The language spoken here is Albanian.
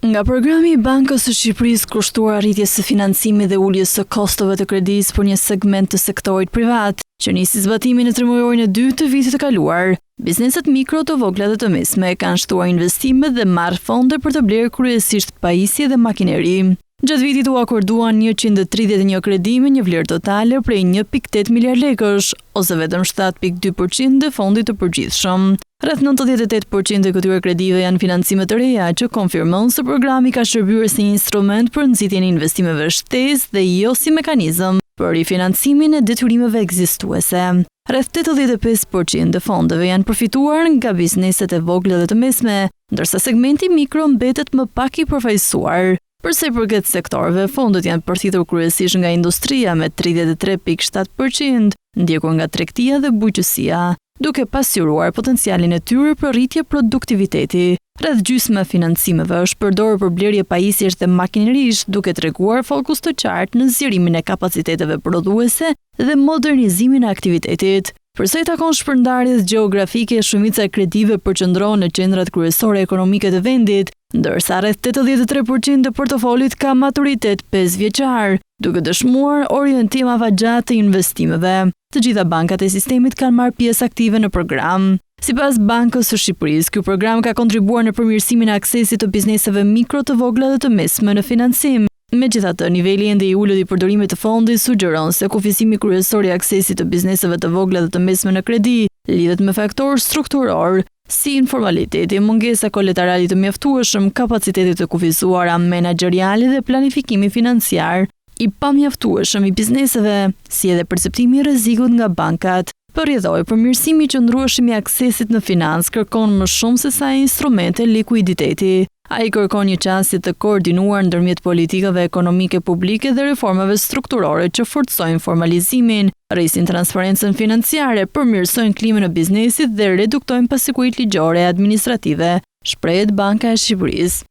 Nga programi i Bankës së Shqipërisë kushtuar arritjes së financimit dhe uljes së kostove të kredisë për një segment të sektorit privat, që nisi zbatimin e tremujorin e dytë të vitit të kaluar, bizneset mikro, të vogla dhe të mesme kanë shtuar investimet dhe marrë fonde për të blerë kryesisht pajisje dhe makineri. Gjatë vitit u akorduan 131 kredi me një vlerë totale prej 1.8 miliard lekësh, ose vetëm 7.2% e fondit të përgjithshëm. Rreth 98% e këtyre kredive janë financime të reja që konfirmon se programi ka shërbyer si një instrument për nxitjen e investimeve shtesë dhe jo si mekanizëm për rifinancimin e detyrimeve ekzistuese. Rreth 85% e fondeve janë përfituar nga bizneset e vogla dhe të mesme, ndërsa segmenti mikro mbetet më pak i përfaqësuar. Përsa i përket sektorëve, fondet janë përfituar kryesisht nga industria me 33.7%, ndjekur nga tregtia dhe bujqësia, duke pasqyruar potencialin e tyre për rritje produktiviteti. Rreth gjysma e financimeve është përdorur për blerje pajisjesh dhe makinerish, duke treguar fokus të qartë në zgjerimin e kapaciteteve prodhuese dhe modernizimin e aktivitetit. Përsa i takon shpërndarjes gjeografike, shumica e kredive përqendrohen në qendrat kryesore ekonomike të vendit, ndërsa rreth 83% e portofolit ka maturitet 5 vjeçar, duke dëshmuar orientim afatgjatë të investimeve. Të gjitha bankat e sistemit kanë marrë pjesë aktive në program. Sipas Bankës së Shqipërisë, ky program ka kontribuar në përmirësimin e aksesit të bizneseve mikro, të vogla dhe të mesme në financim. Megjithatë, niveli ende i ulët i përdorimit të fondit sugjeron se kufizimi kryesor i aksesit të bizneseve të vogla dhe të mesme në kredi lidhet me faktorë strukturor, si informaliteti, mungesa kolaterale të mjaftueshëm, kapacitetet të kufizuara menaxheriale dhe planifikimi financiar i pamjaftueshëm i bizneseve, si edhe perceptimi i rrezikut nga bankat. Përrjedhoi përmirësimi i qëndrueshëm i aksesit në financë kërkon më shumë se sa instrumente likuiditeti. Ai kërkon një qasje të koordinuar ndërmjet politikave ekonomike publike dhe reformave strukturore që forcojnë formalizimin, rrisin transparencën financiare, përmirësojnë klimën e biznesit dhe reduktojnë pasiguritë ligjore e administrative, shprehet Banka e Shqipërisë.